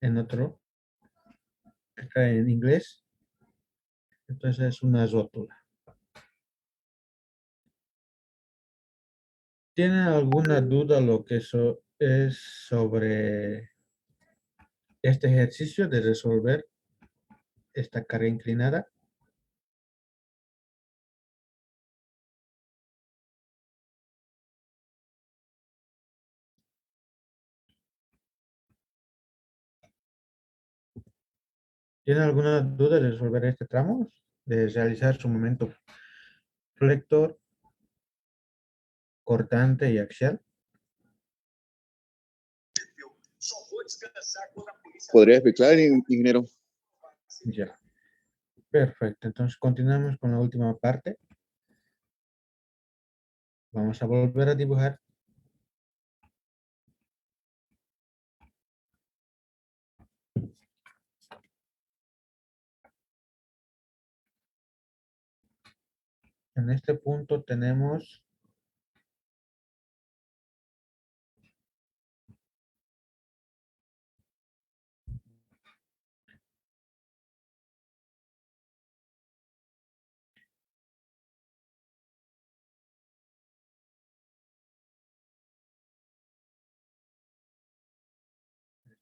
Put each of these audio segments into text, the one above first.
En otro, acá en inglés, entonces es una rótula. ¿Tienen alguna duda lo que es sobre este ejercicio de resolver esta carga inclinada? ¿Tienen alguna duda de resolver este tramo? De realizar su momento flector, cortante y axial. ¿Podría explicar, ingeniero? Ya. Perfecto. Entonces continuamos con la última parte. Vamos a volver a dibujar. En este punto tenemos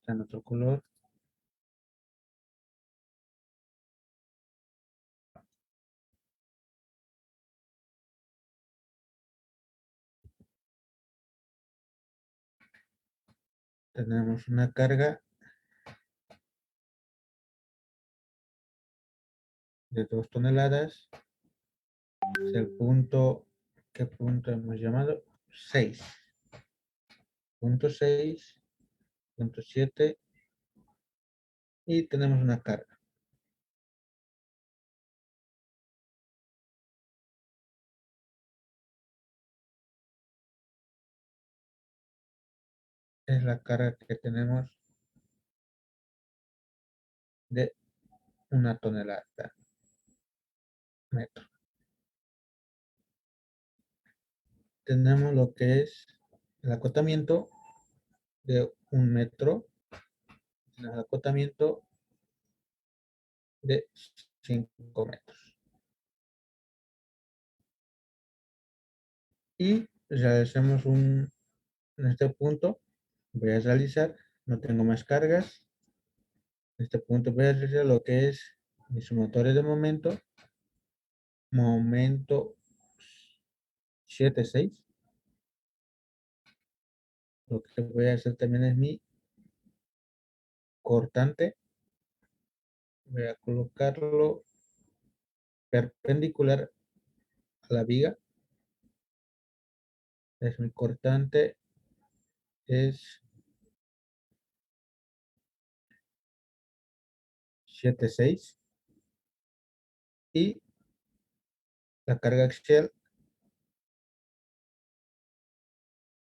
está en otro color. Tenemos una carga de 2 toneladas. Es el punto, ¿qué punto hemos llamado? 6. Punto 6, punto 7. Y tenemos una carga. Es la carga que tenemos de 1 tonelada metro. Tenemos lo que es el acotamiento de 1 metro, el acotamiento de 5 metros. Y realicemos en este punto, voy a realizar, no tengo más cargas. En este punto voy a realizar lo que es mis sumatorio de momento 7,6. Lo que voy a hacer también es mi cortante. Voy a colocarlo perpendicular a la viga. Es mi cortante, es 7,6. Y la carga axial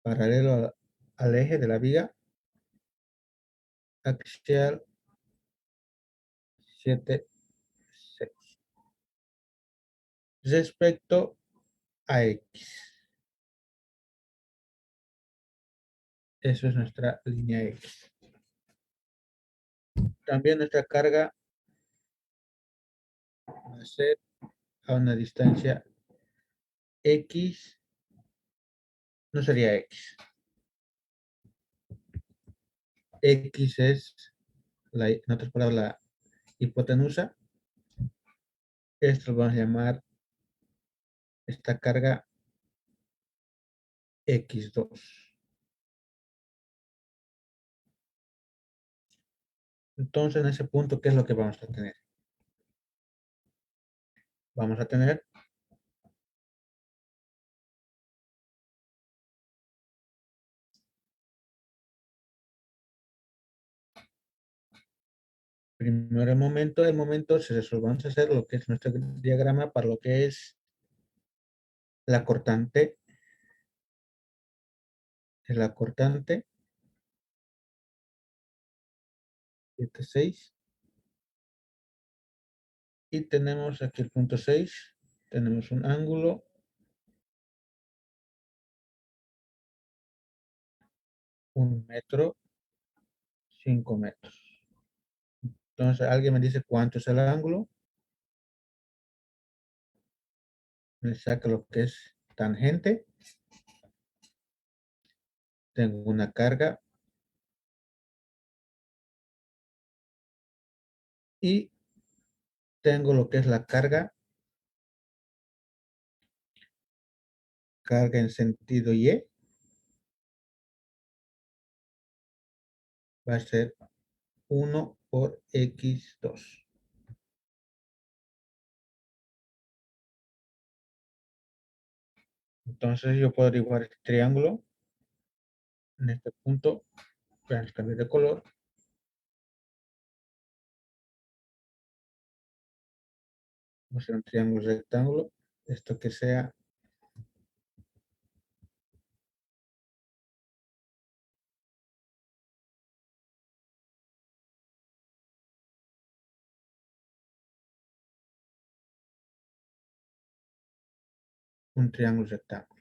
paralelo al eje de la viga axial 7,6. Respecto a X. Eso es nuestra línea X. También nuestra carga va a ser a una distancia X. No sería X. X es, en otras palabras, la hipotenusa. Esto lo vamos a llamar esta carga X2. Entonces, en ese punto, ¿qué es lo que vamos a tener? Vamos a tener Primero el momento vamos a hacer lo que es nuestro diagrama para lo que es la cortante. Es la cortante 7, 6. Y tenemos aquí el punto 6. Tenemos un ángulo. Un metro, 5 metros. Entonces, alguien me dice cuánto es el ángulo. Me saca lo que es tangente. Tengo una carga. Y tengo lo que es la carga. Carga en sentido Y. Va a ser 1 por x2. Entonces yo puedo dibujar este triángulo. En este punto, vean, cambiar de color. Vamos a hacer un triángulo rectángulo. Esto que sea un triángulo rectángulo.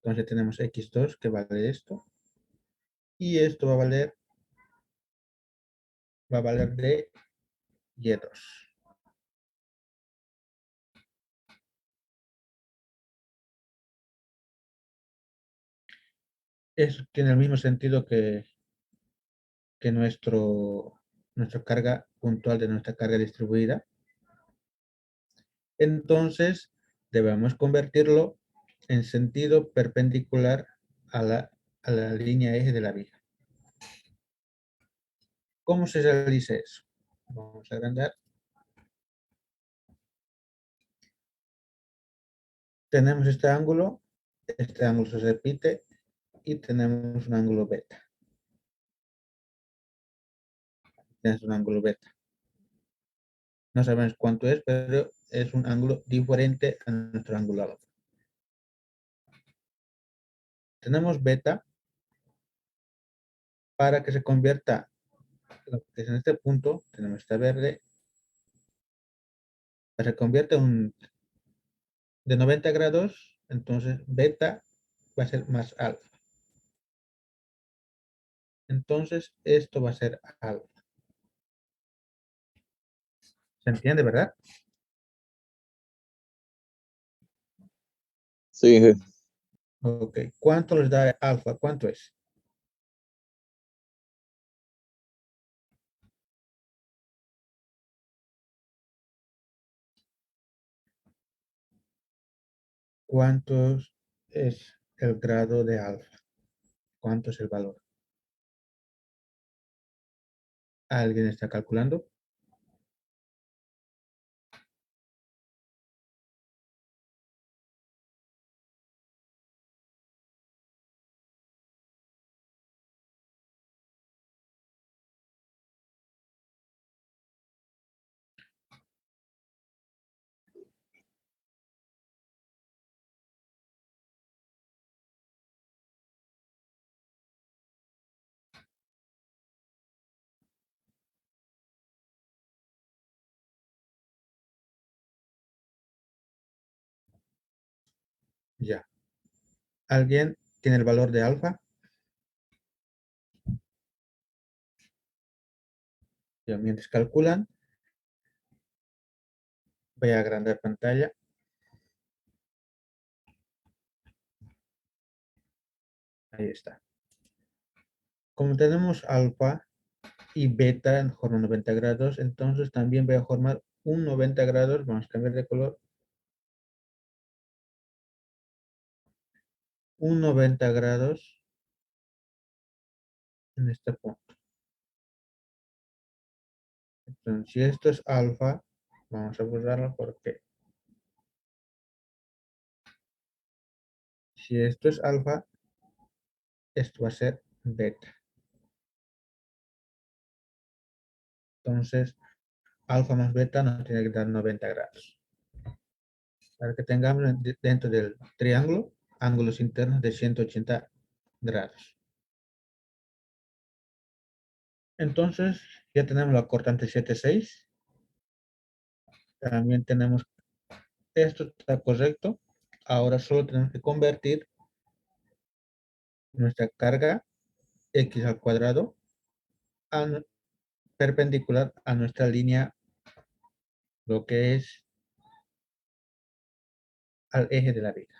Entonces tenemos x2 que vale esto. Y esto va a valer de y2. Eso tiene el mismo sentido que nuestra carga puntual de nuestra carga distribuida. Entonces, debemos convertirlo en sentido perpendicular a la línea eje de la viga. ¿Cómo se realiza eso? Vamos a agrandar. Tenemos este ángulo se repite y tenemos un ángulo beta. Es un ángulo beta. No sabemos cuánto es, pero es un ángulo diferente a nuestro ángulo alfa. Tenemos beta para que se convierta lo que es en este punto, tenemos este verde, se convierte de 90 grados, entonces beta va a ser más alfa. Entonces esto va a ser alfa. ¿Se entiende, verdad? Sí, Ok. ¿Cuánto les da alfa? ¿Cuánto es? ¿Cuánto es el grado de alfa? ¿Cuánto es el valor? ¿Alguien está calculando? Ya. ¿Alguien tiene el valor de alfa? Ya, mientras calculan, voy a agrandar pantalla. Ahí está. Como tenemos alfa y beta en forma 90 grados, entonces también voy a formar un 90 grados. Vamos a cambiar de color. Un 90 grados en este punto. Entonces, si esto es alfa, vamos a borrarlo porque Si esto es alfa, esto va a ser beta. Entonces, alfa más beta nos tiene que dar 90 grados. Para que tengamos dentro del triángulo ángulos internos de 180 grados. Entonces, ya tenemos la cortante 7,6. También tenemos, esto está correcto. Ahora solo tenemos que convertir nuestra carga x al cuadrado a perpendicular a nuestra línea, lo que es al eje de la viga.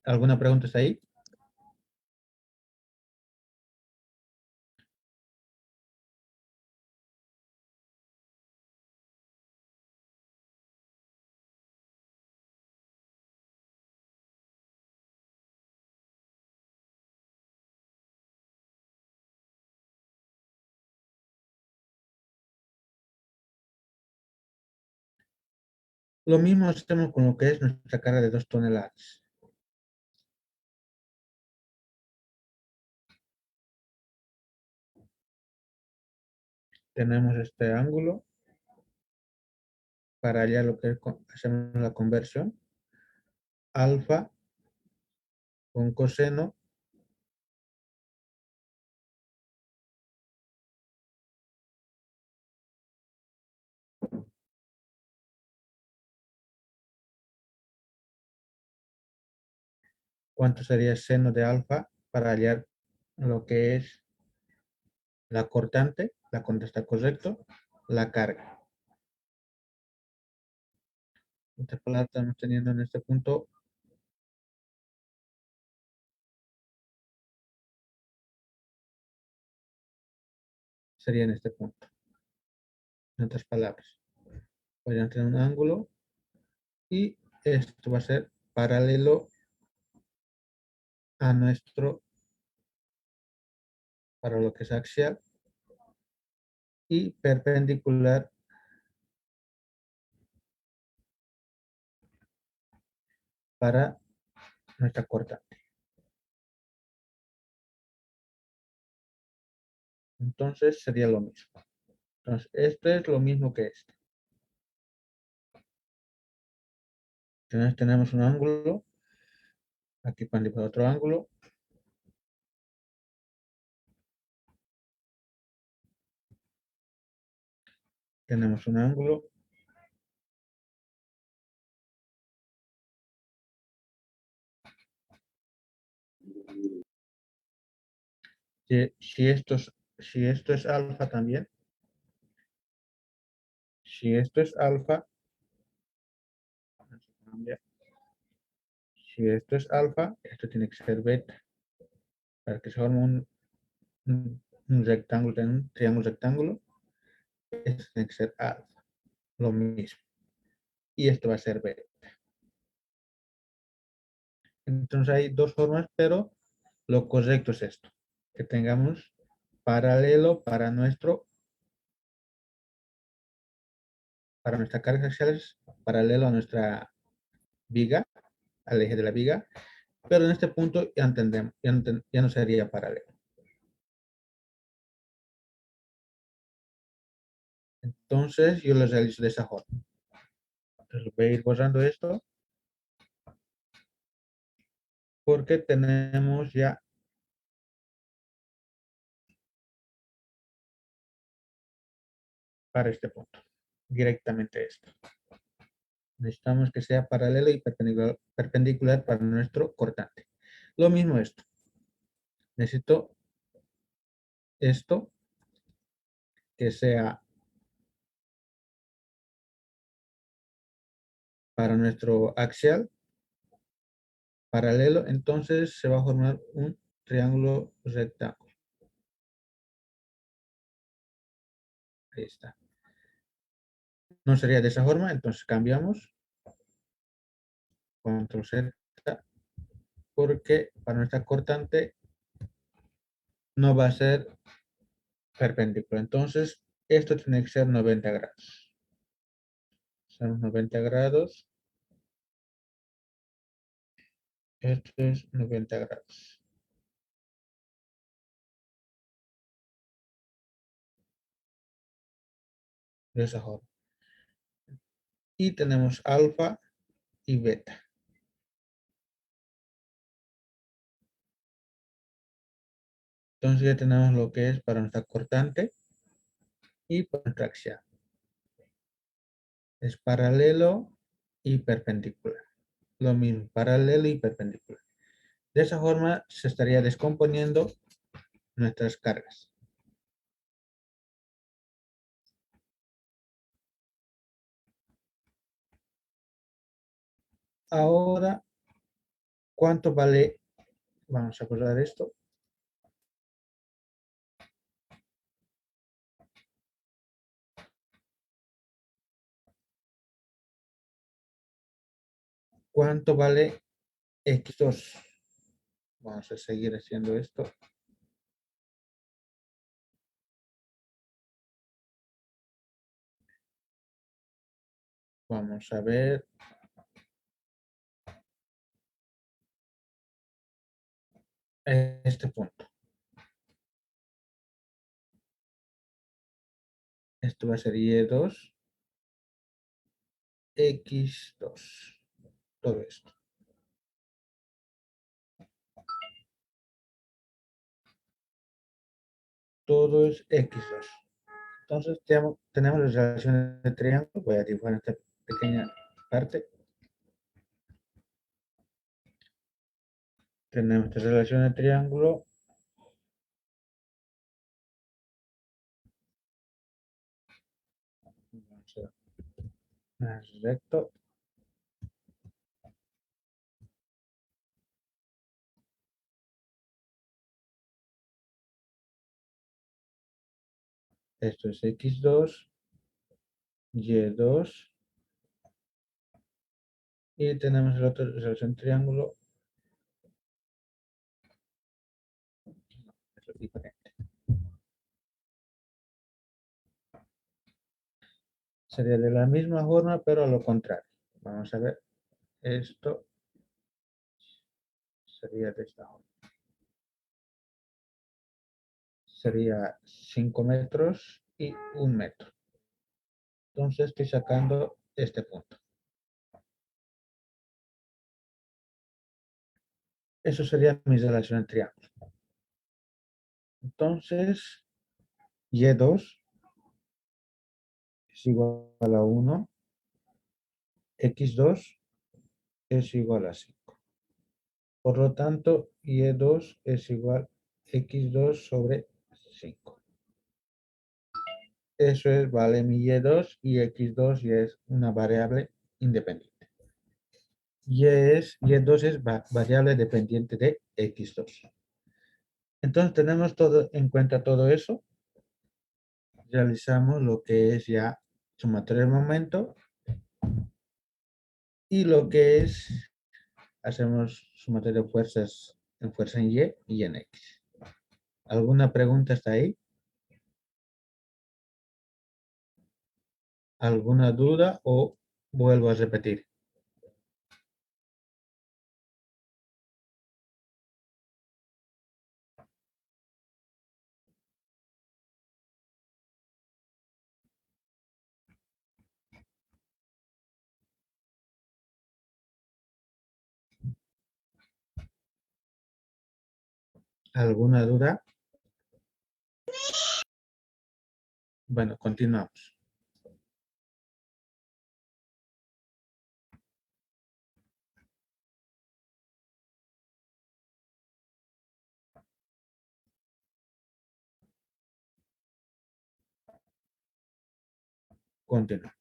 ¿Alguna pregunta está ahí? Lo mismo hacemos con lo que es nuestra carga de 2 toneladas. Tenemos este ángulo. Para allá lo que hacemos la conversión. Alfa con coseno cuánto sería seno de alfa para hallar lo que es la cortante está correcto, la carga. Entonces, estamos teniendo en este punto sería en este punto. En otras palabras, podrían tener un ángulo y esto va a ser paralelo a nuestro, para lo que es axial, y perpendicular para nuestra cortante. Entonces sería lo mismo. Entonces, esto es lo mismo que este. Entonces tenemos un ángulo, aquí para otro ángulo. Tenemos un ángulo. Si esto es alfa también, si esto es alfa, si esto es alfa, esto tiene que ser beta, para que se forme un rectángulo, un triángulo rectángulo, esto tiene que ser alfa, lo mismo, y esto va a ser beta. Entonces hay dos formas, pero lo correcto es esto, que tengamos paralelo para nuestra carga axial, paralelo a nuestra viga, al eje de la viga, pero en este punto ya entendemos, ya no sería paralelo. Entonces yo lo realizo de esa forma. Entonces voy a ir borrando esto porque tenemos ya para este punto directamente esto. Necesitamos que sea paralelo y perpendicular para nuestro cortante. Lo mismo esto. Necesito esto que sea para nuestro axial paralelo, entonces se va a formar un triángulo rectángulo. Ahí está. No sería de esa forma, entonces cambiamos. Control Z, porque para nuestra cortante no va a ser perpendicular. Entonces, esto tiene que ser 90 grados. Son 90 grados. Esto es 90 grados. De esa forma. Y tenemos alfa y beta. Entonces ya tenemos lo que es para nuestra cortante y para nuestra axial. Es paralelo y perpendicular. Lo mismo, paralelo y perpendicular. De esa forma se estaría descomponiendo nuestras cargas. Ahora, ¿cuánto vale? Vamos a acordar esto. ¿Cuánto vale X2? Vamos a seguir haciendo esto. Vamos a ver. Este punto. Esto va a ser Y2, X2. Todo esto. Todo es X2. Entonces tenemos las relaciones de triángulo. Voy a dibujar esta pequeña parte. Tenemos esta relación de triángulo. Vamos a más recto. Esto es X2, Y2. Y tenemos el otro relación triángulo. Eso es diferente. Sería de la misma forma, pero a lo contrario. Vamos a ver. Esto sería de esta forma. Sería 5 metros y 1 metro. Entonces estoy sacando este punto. Eso sería mi relación en triángulo. Entonces, Y2 es igual a 1, X2 es igual a 5. Por lo tanto, Y2 es igual a X2 sobre 5. Eso es, vale mi Y2 y X2 y es una variable independiente. Y2 es variable dependiente de X2. Entonces tenemos todo en cuenta todo eso. Realizamos lo que es ya sumatoria de momento y lo que es, hacemos sumatoria de fuerzas en fuerza en Y y en X. ¿Alguna pregunta hasta ahí? ¿Alguna duda o vuelvo a repetir? ¿Alguna duda? Bueno, continuamos. Continuamos.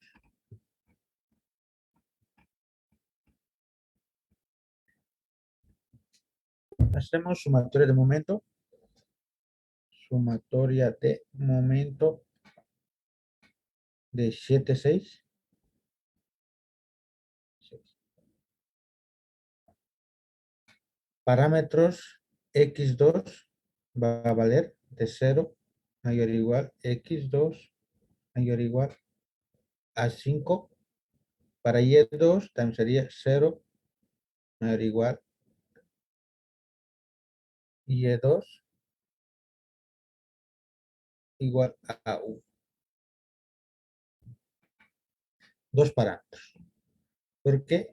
Hacemos sumatoria de momento. Sumatoria de momento de 7, 6. Parámetros X2 va a valer de 0 mayor o igual X2 mayor o igual a 5 para Y2 también sería 0 mayor o igual Y2 igual a U. Dos parámetros. Porque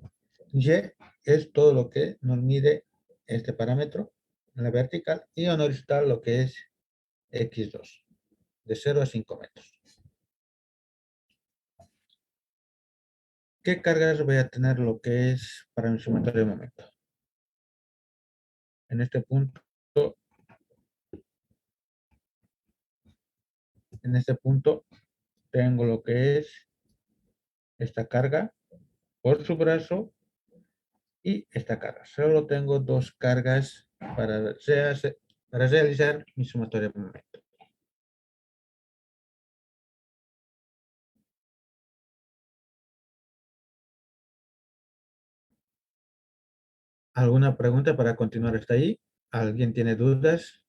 Y es todo lo que nos mide este parámetro en la vertical y en horizontal lo que es X2, de 0 a 5 metros. ¿Qué cargas voy a tener lo que es para mi sumatorio de momento? En este punto tengo lo que es esta carga por su brazo y esta carga. Solo tengo dos cargas para realizar mi sumatorio de momento. ¿Alguna pregunta para continuar hasta ahí? ¿Alguien tiene dudas?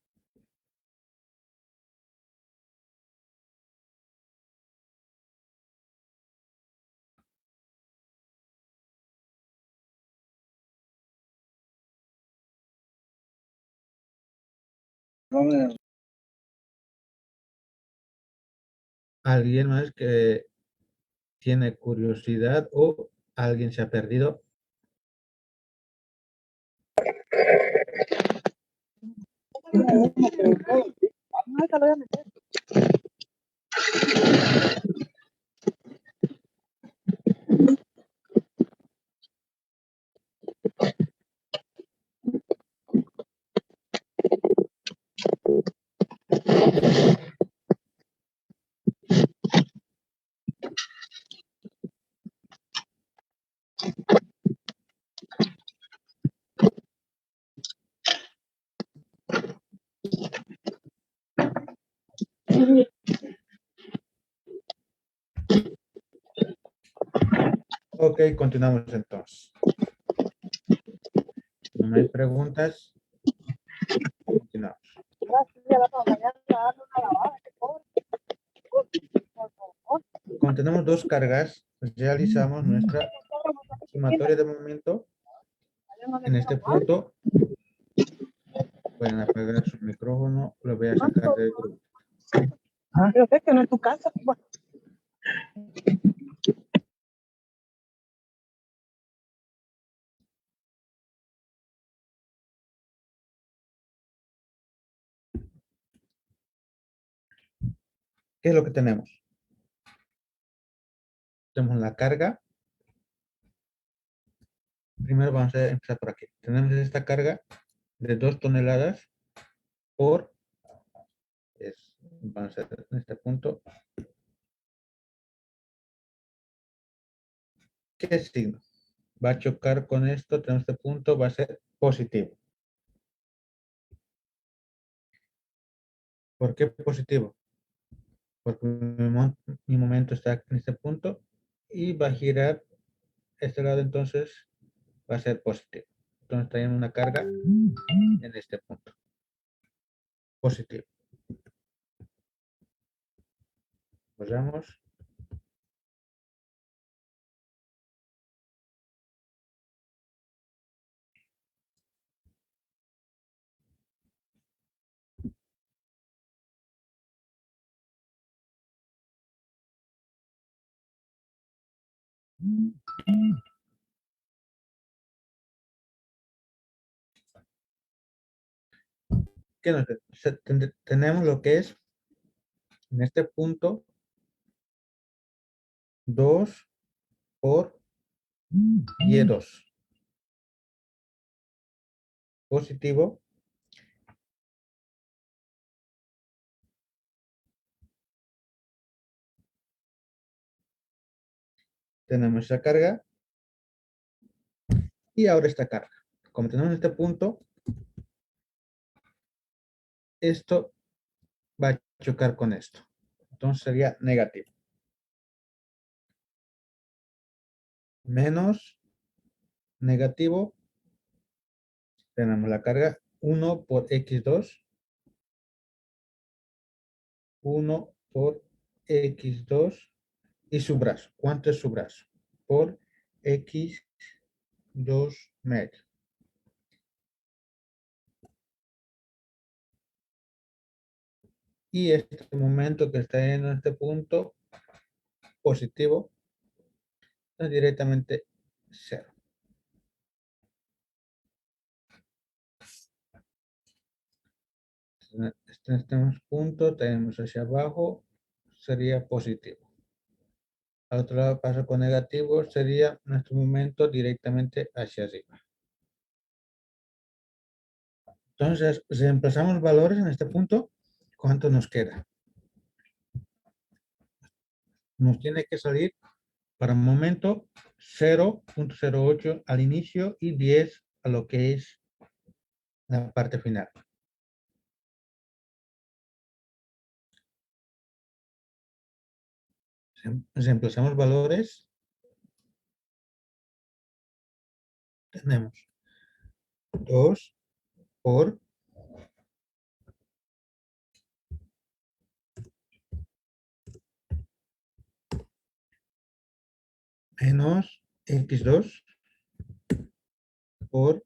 ¿Alguien más que tiene curiosidad o alguien se ha perdido? Ok, continuamos entonces. No hay preguntas. Continuamos. Como tenemos dos cargas, realizamos nuestra sumatoria de momento. En este punto, pueden apagar su micrófono, lo voy a sacar del grupo. Pero sé que no es tu casa. Bueno, ¿Qué es lo que tenemos? Tenemos la carga. Primero vamos a empezar por aquí. Tenemos esta carga de 2 toneladas por, vamos a hacer en este punto. ¿Qué signo? Va a chocar con esto, tenemos este punto, va a ser positivo. ¿Por qué positivo? Porque mi momento está en este punto y va a girar este lado, entonces va a ser positivo. Entonces tenemos una carga en este punto. Positivo. Vamos. ¿Qué nos tenemos lo que es en este punto 2 por Y2. Positivo. Tenemos esa carga. Y ahora esta carga. Como tenemos este punto, esto va a chocar con esto. Entonces sería negativo. Menos negativo. Tenemos la carga 1 por X2. 1 por X2 y su brazo. ¿Cuánto es su brazo? Por x 2 medio. Y este momento que está en este punto positivo es directamente 0. En este punto tenemos hacia abajo, sería positivo. Al otro lado pasa con negativo, sería nuestro momento directamente hacia arriba. Entonces, si empezamos valores en este punto, ¿cuánto nos queda? Nos tiene que salir para un momento 0.08 al inicio y 10 a lo que es la parte final. Si empezamos valores, tenemos 2 por menos x2 por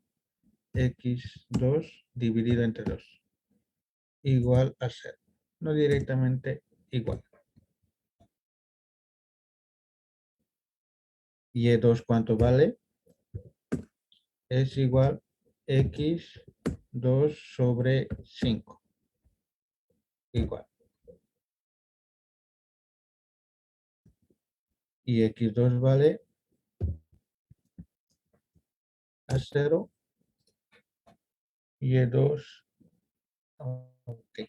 x2 dividido entre 2 igual a 0. No directamente igual. Y2, ¿cuánto vale? Es igual x2 sobre 5. Igual. Y x2 vale a 0. Y2, ok.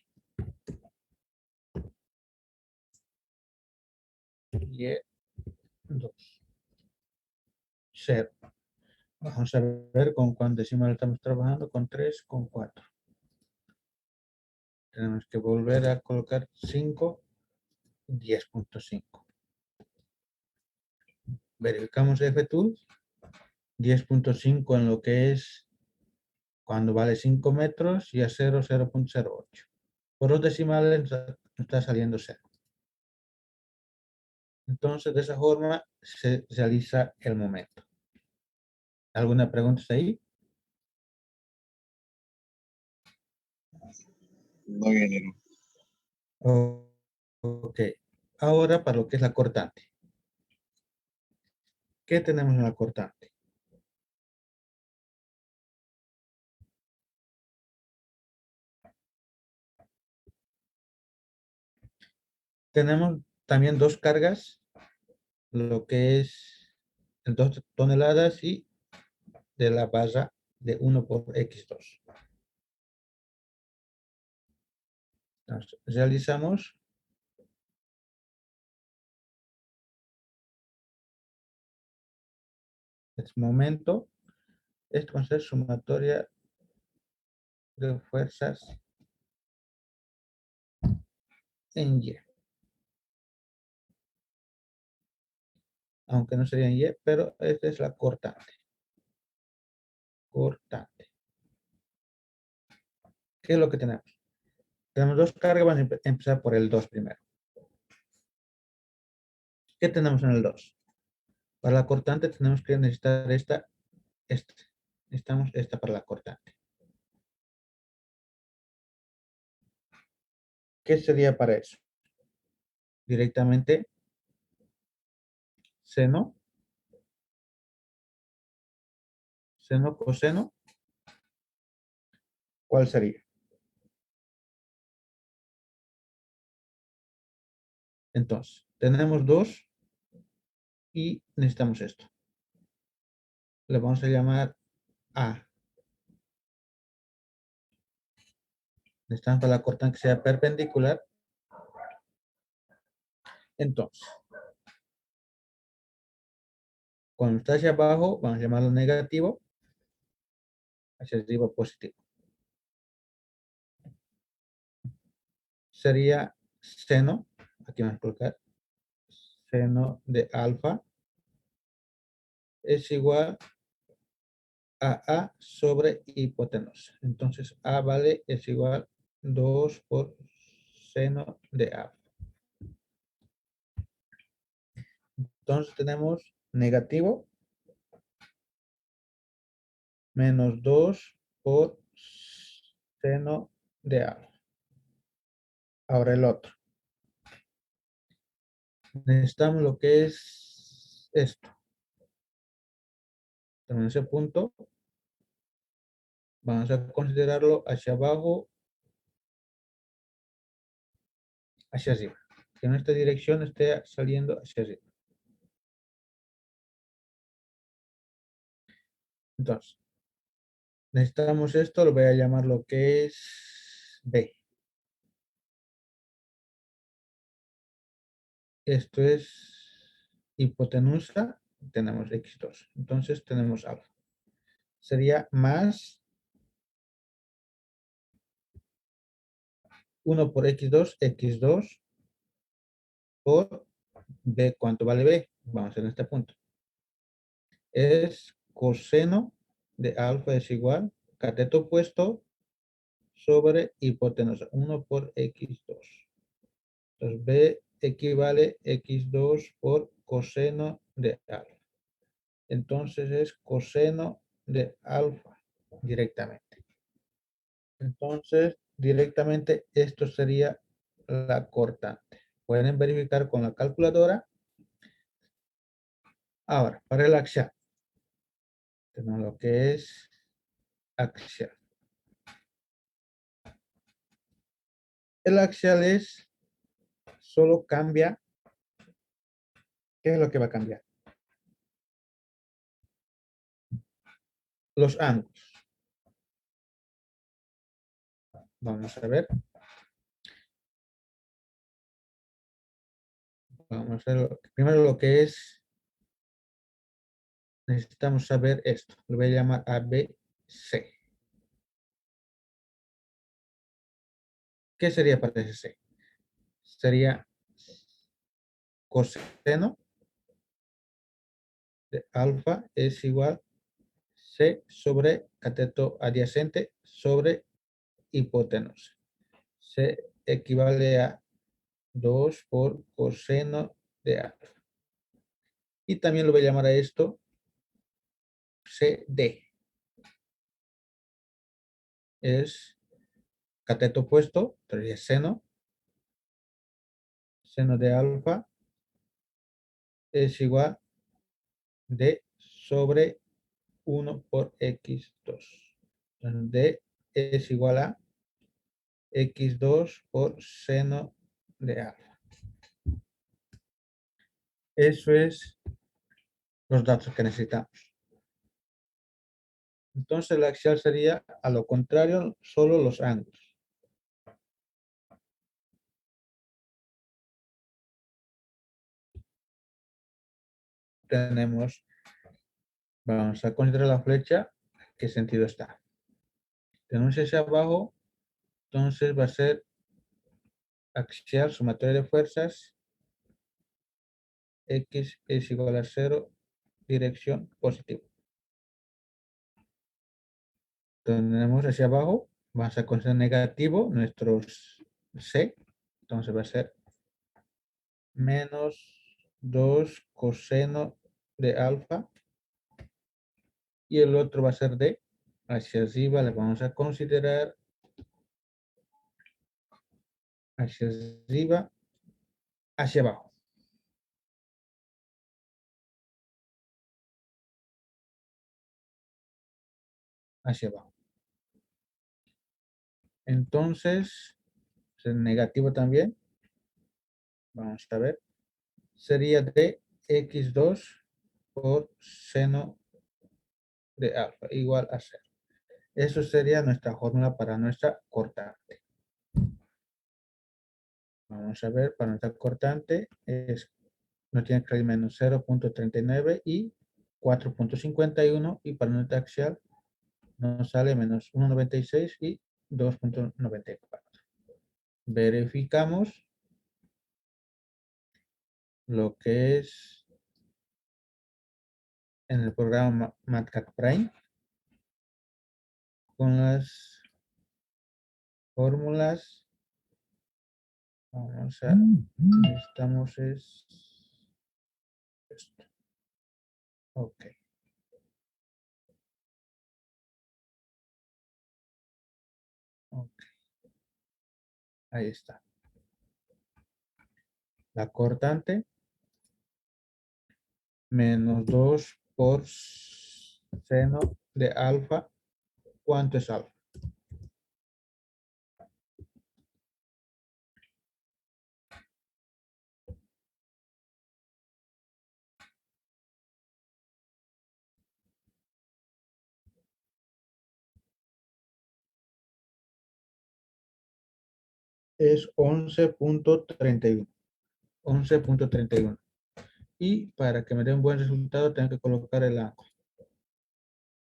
Y2, 0. Vamos a ver con cuánto decimal estamos trabajando, con 3, con 4. Tenemos que volver a colocar 5, 10.5. Verificamos F-tools, 10.5 en lo que es cuando vale 5 metros y a 0, 0.08. Por los decimales nos está saliendo 0. Entonces, de esa forma se realiza el momento. ¿Alguna pregunta ahí? No, ingeniero. Ok. Ahora para lo que es la cortante. ¿Qué tenemos en la cortante? Tenemos también dos cargas, lo que es 2 toneladas y de la barra de 1 por x2. Entonces, realizamos este momento. Esto va a ser sumatoria de fuerzas en Y. Aunque no sería en Y, pero esta es la cortante. Cortante. ¿Qué es lo que tenemos? Tenemos dos cargas, vamos a empezar por el 2 primero. ¿Qué tenemos en el 2? Para la cortante tenemos que necesitar esta. Necesitamos esta para la cortante. ¿Qué sería para eso? Directamente seno, coseno. ¿Cuál sería? Entonces, tenemos 2 y necesitamos esto. Le vamos a llamar A. Necesitamos para la cortante que sea perpendicular. Entonces, cuando está hacia abajo, vamos a llamarlo negativo. Hacia arriba, positivo. Sería seno. Aquí vamos a colocar seno de alfa. Es igual a A sobre hipotenusa. Entonces, A vale es igual 2 por seno de alfa. Entonces tenemos negativo menos 2 por seno de alfa. Ahora el otro. Necesitamos lo que es esto. En ese punto, vamos a considerarlo hacia abajo, hacia arriba. Que en esta dirección esté saliendo hacia arriba. Entonces, necesitamos esto, lo voy a llamar lo que es B. Esto es hipotenusa, tenemos X2. Entonces tenemos alfa. Sería más 1 por X2, X2 por B. ¿Cuánto vale B? Vamos en este punto. Es coseno de alfa es igual, cateto opuesto sobre hipotenusa, 1 por X2. Entonces B equivale X2 por coseno de alfa. Entonces es coseno de alfa directamente. Entonces, directamente esto sería la cortante. Pueden verificar con la calculadora. Ahora, para el axial. Tenemos lo que es axial. El axial es, solo cambia. ¿Qué es lo que va a cambiar? Los ángulos. Vamos a ver. Vamos a ver primero lo que es. Necesitamos saber esto. Lo voy a llamar ABC. ¿Qué sería para ese C? Sería coseno de alfa es igual C sobre cateto adyacente sobre hipotenusa. C equivale a 2 por coseno de alfa. Y también lo voy a llamar a esto CD. Es cateto opuesto, entonces es seno. Seno de alfa es igual D sobre 1 por X2. Entonces D es igual a X2 por seno de alfa. Eso es los datos que necesitamos. Entonces el axial sería a lo contrario, solo los ángulos. Tenemos, vamos a considerar la flecha, ¿qué sentido está? Tenemos ese abajo, entonces va a ser axial, sumatoria de fuerzas, X es igual a 0, dirección positiva. Tenemos hacia abajo, vamos a considerar negativo nuestros C, entonces va a ser menos 2 coseno de alfa y el otro va a ser D. Hacia arriba le vamos a considerar hacia arriba, hacia abajo. Hacia abajo. Entonces, el negativo también. Vamos a ver. Sería de X2 por seno de alfa igual a 0. Eso sería nuestra fórmula para nuestra cortante. Vamos a ver, para nuestra cortante no tiene que salir menos 0.39 y 4.51 y para nuestra axial nos sale menos 1.96 y 2.94. Verificamos lo que es en el programa MATLAB con las fórmulas. Vamos a, necesitamos es esto. Ok. Ahí está. La cortante menos 2 por seno de alfa. ¿Cuánto es alfa? Es 11.31. 11.31. Y para que me dé un buen resultado, tengo que colocar el ángulo.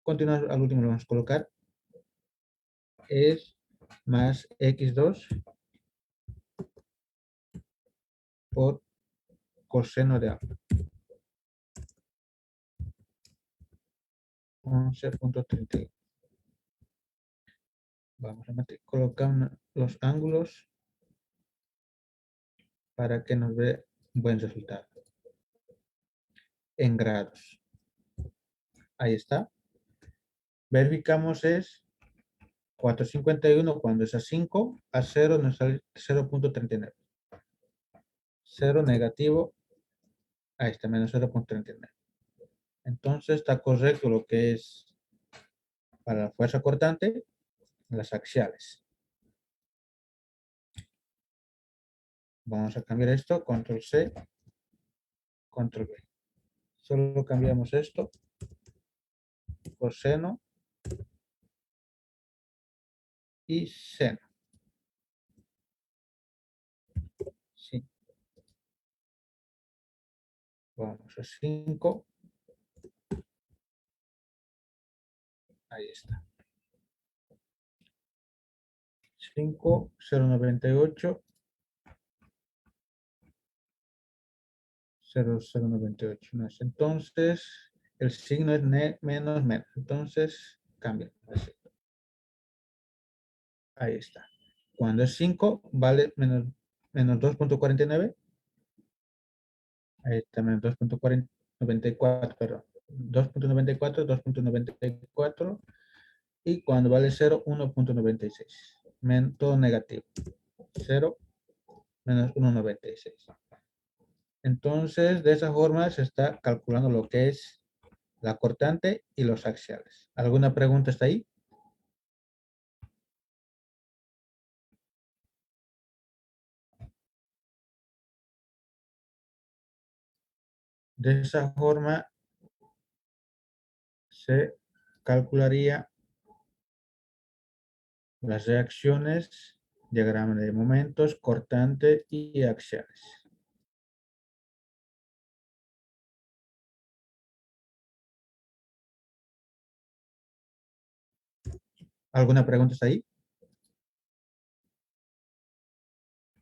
Continuar al último, lo vamos a colocar. Es más x2 por coseno de alfa. 11.31. Vamos a colocar los ángulos para que nos dé un buen resultado. En grados. Ahí está. Verificamos es 451 cuando es a 5, a 0 nos sale 0.39. 0 negativo, ahí está, menos 0.39. Entonces está correcto lo que es para la fuerza cortante, las axiales. Vamos a cambiar esto, control C, control V. Solo cambiamos esto por seno y seno. Sí. Vamos a 5. Ahí está. 5, 0.98, 0.098. No es. Entonces, el signo es menos, menos. Entonces, cambia. Ahí está. Cuando es 5, vale menos 2.49. Ahí está, menos 2.94, perdón. 2.94, 2.94. Y cuando vale 0, 1.96. Todo negativo. 0 menos 1.96. Entonces, de esa forma se está calculando lo que es la cortante y los axiales. ¿Alguna pregunta está ahí? De esa forma se calcularía las reacciones, diagrama de momentos, cortante y axiales. ¿Alguna pregunta está ahí?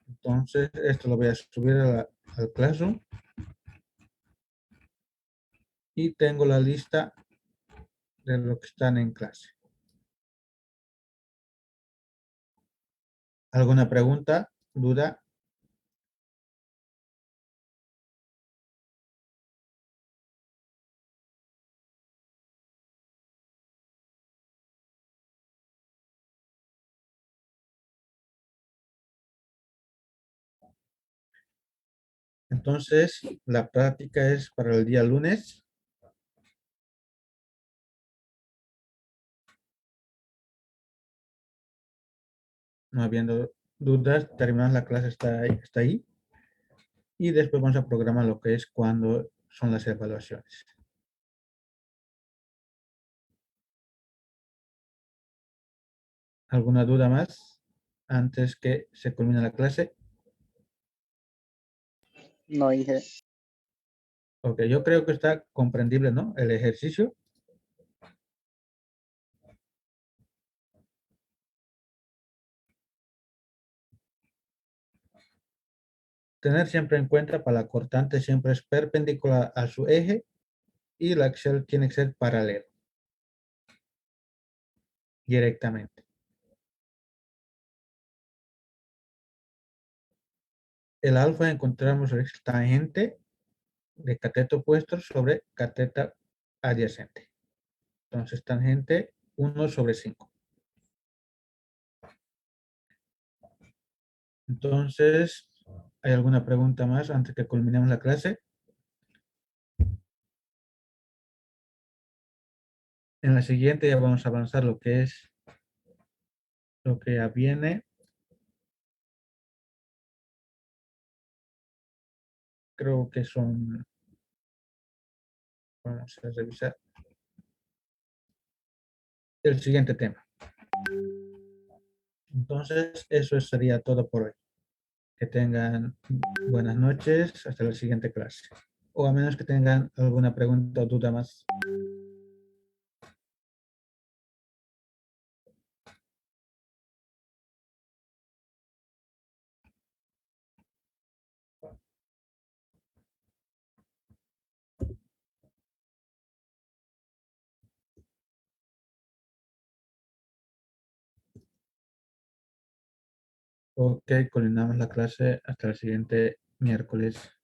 Entonces, esto lo voy a subir al Classroom. Y tengo la lista de lo que están en clase. ¿Alguna pregunta, duda? Entonces, la práctica es para el día lunes. No habiendo dudas, terminamos la clase, está ahí. Y después vamos a programar lo que es cuando son las evaluaciones. ¿Alguna duda más antes que se culmine la clase? No dije. Ok, yo creo que está comprendible, ¿no? El ejercicio. Tener siempre en cuenta para la cortante siempre es perpendicular a su eje y la axial tiene que ser paralelo directamente. El alfa encontramos el tangente de cateto opuesto sobre cateto adyacente. Entonces, tangente 1/5. Entonces, ¿hay alguna pregunta más antes que culminemos la clase? En la siguiente ya vamos a avanzar lo que es lo que ya viene. Creo que son, vamos a revisar el siguiente tema. Entonces, eso sería todo por hoy. Que tengan buenas noches, hasta la siguiente clase. O a menos que tengan alguna pregunta o duda más. Ok, culminamos la clase hasta el siguiente miércoles.